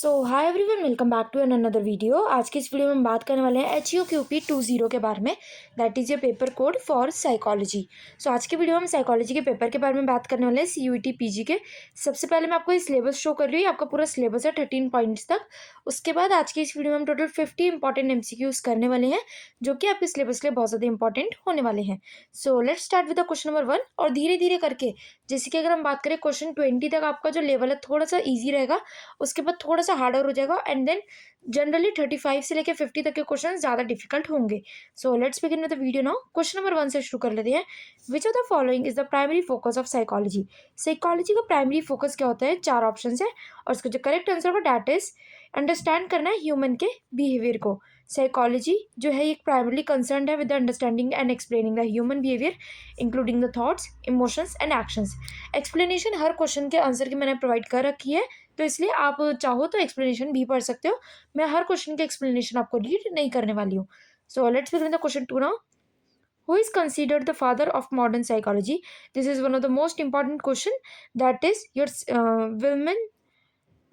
So hi everyone, welcome back to another video. आज की इस वीडियो में हम बात करने वाले हैं HUQP20 के बारे में। That is your paper code for psychology. So आज की वीडियो में हम साइकोलॉजी के पेपर के बारे में बात करने वाले हैं, CUET PG के। सबसे पहले मैं आपको ये सिलेबस शो कर रही हूँ। आपका पूरा सिलेबस है 13 पॉइंट्स तक। उसके बाद आज की इस वीडियो में हम टोटल 50 इंपॉर्टेंट MCQs करने वाले हैं, जो कि आपके सिलेबस के लिए बहुत ज़्यादा इंपॉर्टेंट होने वाले हैं। So let's start with the question number 1। और धीरे धीरे करके, जैसे कि अगर हम बात करें क्वेश्चन 20 तक, आपका जो लेवल है थोड़ा सा ईजी रहेगा, उसके बाद थोड़ा सा हार्डर हो जाएगा, एंड देन जनरली 35 से लेकर 50 तक के क्वेश्चन ज़्यादा डिफिकल्ट होंगे। So let's begin with the video now. Question number 1 से शुरू कर लेते हैं। विच of the following is the primary focus of psychology? Psychology का प्राइमरी फोकस क्या होता है? 4 ऑप्शन है, और इसका जो करेक्ट आंसर होगा दैट इज अंडरस्टैंड करना है ह्यूमन के बिहेवियर को। साइकोलॉजी जो है एक प्राइमरली कंसर्न है with the understanding and explaining the human behaviour, including the thoughts, emotions and actions. Explanation her question के आंसर की मैंने प्रोवाइड कर रखी है, तो इसलिए आप चाहो तो एक्सप्लेनेशन भी पढ़ सकते हो। मैं हर क्वेश्चन के एक्सप्लेनेशन आपको रीड नहीं करने वाली हूँ। So let's begin the question 2 now. Who is considered the father of modern psychology? This is one of the most important question. That is your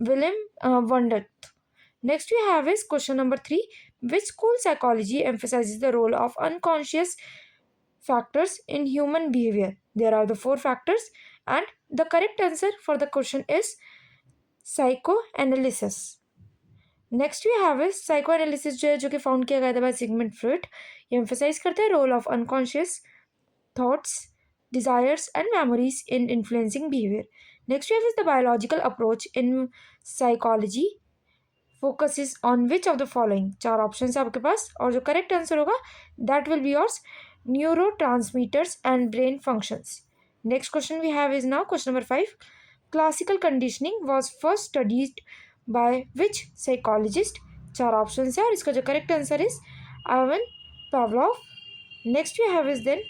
Willem Wondert. Next we have is question number 3. Which school psychology emphasizes the role of unconscious factors in human behavior? There are the 4 factors, and the correct answer for the question is psychoanalysis. Next we have is psychoanalysis, जो कि found किया गया था by Sigmund Freud. ये emphasise करते हैं role of unconscious thoughts, desires and memories in influencing behaviour. Next we have is the biological approach in psychology focuses on which of the following? 4 option है आपके पास, और जो करेक्ट आंसर होगा that will be yours neurotransmitters and brain functions. Next question we have is now question number 5. Classical conditioning was first studied by which psychologist? 4 option है, और इसका जो correct answer is Ivan Pavlov. Next we have is then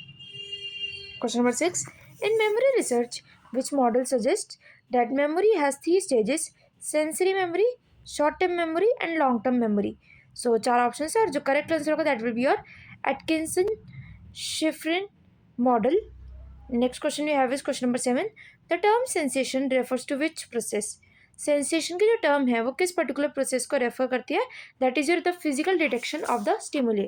question number 6. In memory research which model suggests that memory has 3 stages: sensory memory, short term memory and long term memory? So 4 option है, और जो correct answer होगा that will be your Atkinson Shiffrin model. Next question we have is question number 7. The term sensation refers to which process? Sensation की जो term है वो किस particular process को रेफर करती है? That is your the physical detection of the stimuli.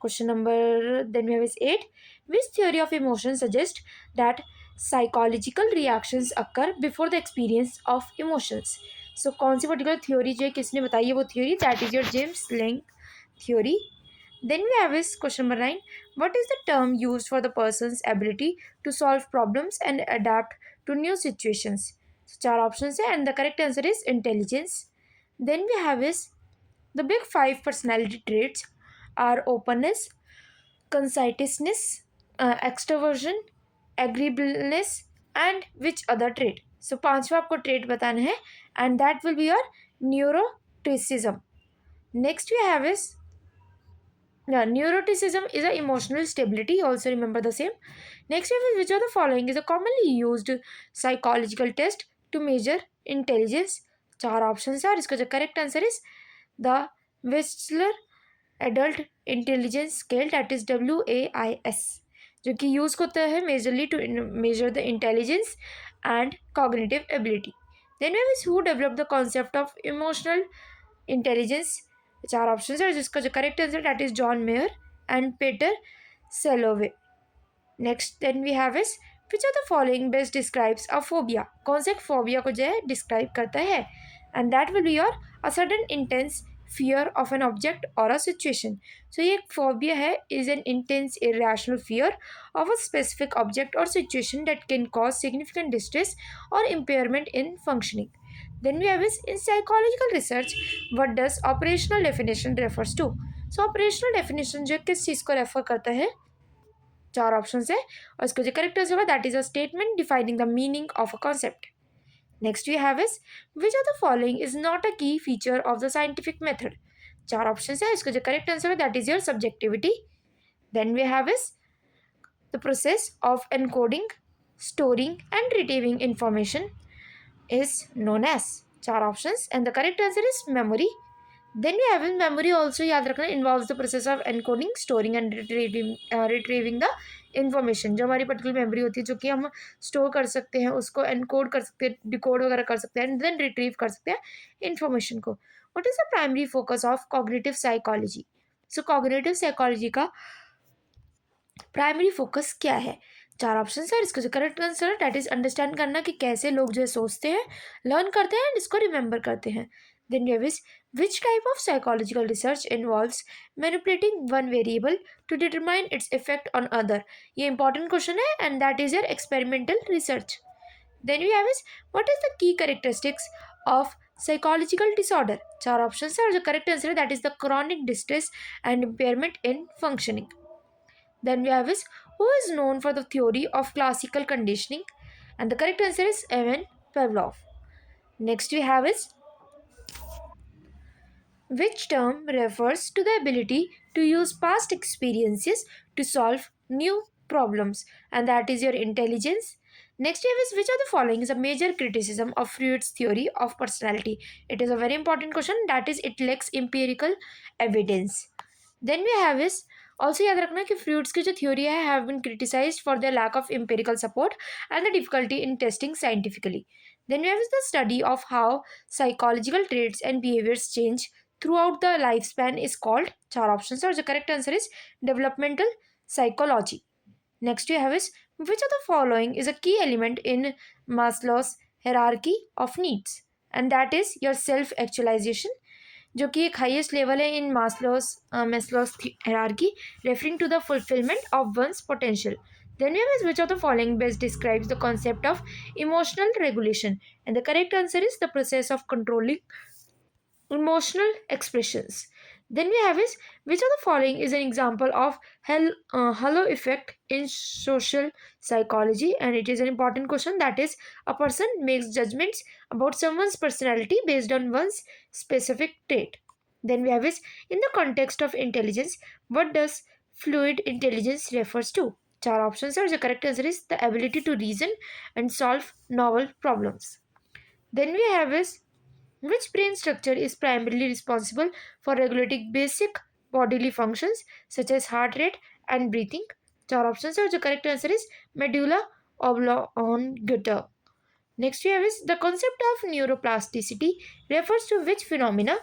Question number then we have is 8. Which theory of emotion suggest that psychological reactions occur before the experience of emotions? So कौन सी particular theory जो है किसने बताई है वो theory? That is your James Lang theory. Then we have is question number 9. What is the term used for the person's ability to solve problems and adapt to new situations? So 4 options है, and the correct answer is intelligence. Then we have is the big 5 personality traits are openness, conscientiousness, extroversion, agreeableness and which other trait? So 5वां आपको trait बताना है, and that will be your neuroticism. Next we have is neuroticism is an emotional stability. Also remember the same. Next one is which of the following is a commonly used psychological test to measure intelligence? 4 options है, और इसका जो correct answer is the Wechsler adult intelligence scale, that is WAIS, जो कि use होता है majorly to measure the intelligence and cognitive ability. Then we have who developed the concept of emotional intelligence? 4 option है, जिसका जो correct answer that is John Mayer and Peter Salovey. Next then we have is which of the following best describes a phobia? कौन से phobia को जो है describe करता है? And that will be your a sudden intense fear of an object और a situation. So ये एक फोबिया है, is an intense irrational fear of a specific object और situation that can cause significant distress और impairment in functioning. Then we have is in psychological research, what does operational definition refers to? So operational definition जो किस चीज़ को refer करता है? 4 option है, और इसको जो करेक्ट आंसर होगा that is a statement defining the meaning of a concept. Next we have is which of the following is not a key feature of the scientific method? 4 option है, इसको जो correct answer है that is your subjectivity. Then we have is the process of encoding, storing and retrieving information is known as? 4 options, and the correct answer is memory. Then we have in memory also, याद रखना, involves the process of encoding, storing and retrieving the information. जो हमारी particular memory होती है, जो कि हम store कर सकते हैं, उसको एनकोड कर सकते हैं, डिकोड वगैरह कर सकते हैं, एंड देन रिट्रीव कर सकते हैं इन्फॉर्मेशन को। What is the primary focus of cognitive psychology? So cognitive psychology का प्राइमरी फोकस क्या है? चार ऑप्शन है, इसको जो करेक्ट आंसर है दैट इज अंडरस्टैंड करना कि कैसे लोग जो है सोचते हैं, लर्न करते हैं एंड इसको रिमेंबर करते हैं। Then you is which type of psychological research involves manipulating one variable to determine its effect on other? ये इंपॉर्टेंट क्वेश्चन है and that is your experimental research. Then you have is what is the key characteristics of psychological disorder? चार option है और जो correct answer है that is the chronic distress and impairment in functioning. Then we have is who is known for the theory of classical conditioning, and the correct answer is Evan Pavlov. Next we have is which term refers to the ability to use past experiences to solve new problems, and that is your intelligence. Next we have is which of the following is a major criticism of Freud's theory of personality? It is a very important question, that is it lacks empirical evidence. Then we have is also, याद रखना कि Freud's की जो theory है have been criticised for their lack of empirical support and the difficulty in testing scientifically. Then we have is the study of how psychological traits and behaviours change throughout the life span is called. चार option है और जो correct answer is developmental psychology. Next we have is which of the following is a की element in मास्लोस hierarchy of needs, and that is your self actualization, जो कि एक highest level है in Maslow's hierarchy, referring to the fulfilment of one's potential. Then we have which of the following best describes the concept of emotional regulation, and the correct answer is the process of controlling emotional expressions. Then we have is which of the following is an example of halo effect in social psychology, and it is an important question, that is a person makes judgments about someone's personality based on one's specific trait. Then we have is in the context of intelligence, what does fluid intelligence refers to? Four options are, the correct answer is the ability to reason and solve novel problems. Then we have is which brain structure is primarily responsible for regulating basic bodily functions such as heart rate and breathing? Four options are, the correct answer is medulla oblongata. Next we have is the concept of neuroplasticity refers to which phenomena,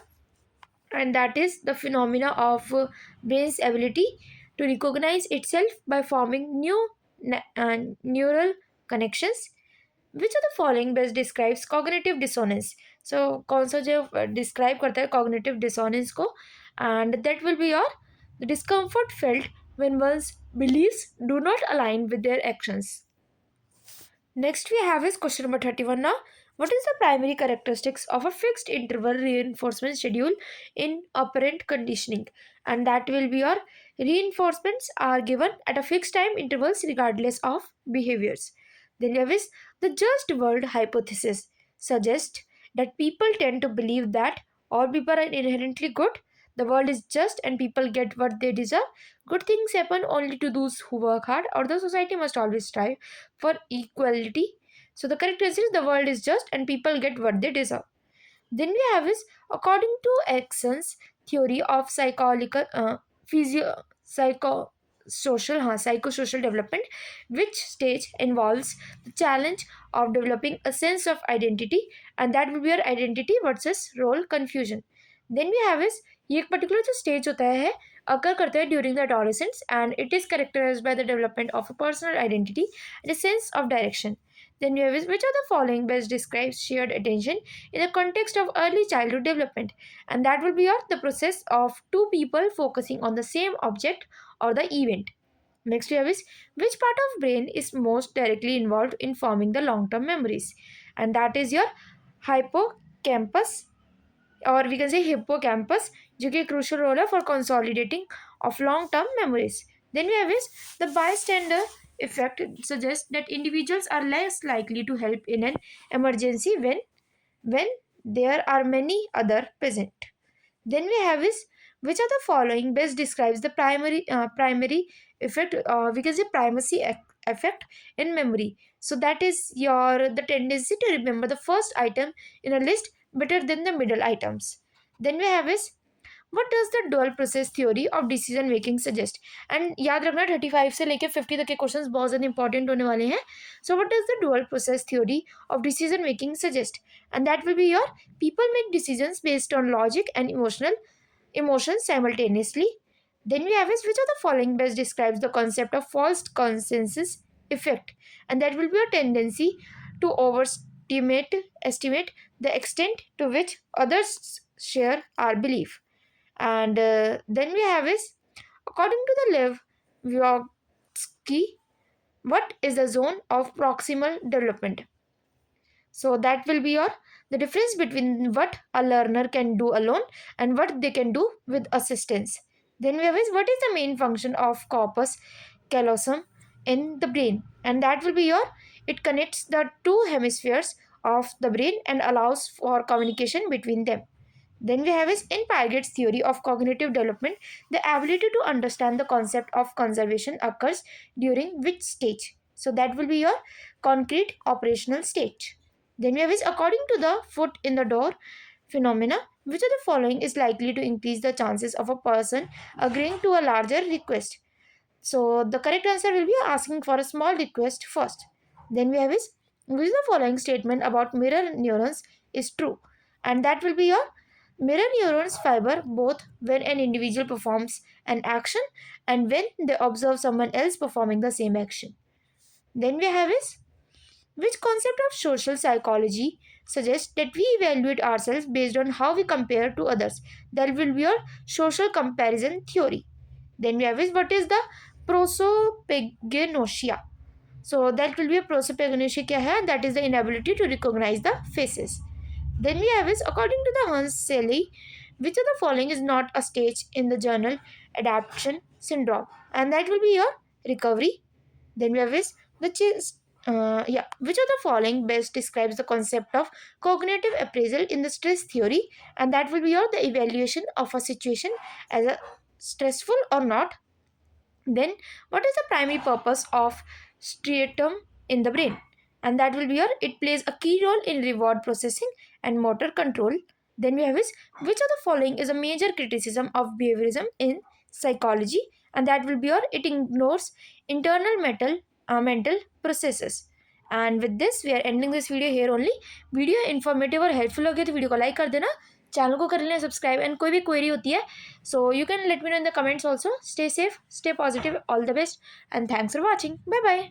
and that is the phenomena of brain's ability to recognize itself by forming new neural connections. Which of the following best describes cognitive dissonance? So कौन सा जो describe करता है cognitive dissonance को? And that will be your the discomfort felt when one's beliefs do not align with their actions. Next we have is question number 31 now. What is the primary characteristics of a fixed interval reinforcement schedule in operant conditioning? And that will be your reinforcements are given at a fixed time intervals regardless of behaviors. Then there is the just world hypothesis suggests that people tend to believe that all people are inherently good, the world is just and people get what they deserve. Good things happen only to those who work hard, or the society must always strive for equality. So the correct answer is the world is just and people get what they deserve. Then we have is according to Erickson's theory of psychosocial development, which stage involves the challenge of developing a sense of identity, and that will be your identity versus role confusion. Then we have is ये एक particular जो stage होता है occur करता है during the adolescence, and it is characterised by the development of a personal identity and a sense of direction. Then we have is which of the following best describes shared attention in the context of early childhood development, and that will be your the process of two people focusing on the same object or the event. Next we have is which part of brain is most directly involved in forming the long term memories, and that is your hippocampus, or we can say hippocampus, जो कि crucial role है for consolidating of long term memories. Then we have is the bystander effect suggests that individuals are less likely to help in an emergency when there are many other present. Then we have is which of the following best describes the primary effect, we can say primacy effect in memory. So that is your the tendency to remember the first item in a list better than the middle items. Then we have is what does the dual process theory of decision making suggest. And याद रखना 35 से लेकर 50 तक के questions बहुत ज़्यादा important होने वाले हैं। So what does the dual process theory of decision making suggest, and that will be your people make decisions based on logic and emotions simultaneously. Then we have is which of the following best describes the concept of false consensus effect, and that will be a tendency to estimate the extent to which others share our belief. And then we have is according to the Lev Vygotsky, what is the zone of proximal development? So that will be your the difference between what a learner can do alone and what they can do with assistance. Then we have is what is the main function of corpus callosum in the brain, and that will be your it connects the two hemispheres of the brain and allows for communication between them. Then we have is in Piaget's theory of cognitive development, the ability to understand the concept of conservation occurs during which stage? So that will be your concrete operational stage. Then we have is according to the foot in the door phenomena, which of the following is likely to increase the chances of a person agreeing to a larger request? So the correct answer will be asking for a small request first. Then we have is which the following statement about mirror neurons is true, and that will be your mirror neurons fiber both when an individual performs an action and when they observe someone else performing the same action. Then we have is which concept of social psychology suggests that we evaluate ourselves based on how we compare to others. That will be your social comparison theory. Then we have is what is the prosopagnosia. So that will be a prosopagnosia kya hai? That is the inability to recognize the faces. Then we have is according to the Hans Selye, which of the following is not a stage in the journal adaptation syndrome, and that will be your recovery. Then we have is which is which of the following best describes the concept of cognitive appraisal in the stress theory, and that will be your the evaluation of a situation as a stressful or not. Then what is the primary purpose of striatum in the brain, and that will be your it plays a key role in reward processing and motor control. Then we have is which of the following is a major criticism of behaviorism in psychology, and that will be your it ignores internal mental processes. And with this we are ending this video here only. Video informative और helpful हो गया तो video को like कर देना, channel को कर लेना सब्सक्राइब, एंड कोई भी क्वेरी होती है so you can let me know in the comments also. Stay safe, stay positive, all the best, and thanks for watching. Bye bye.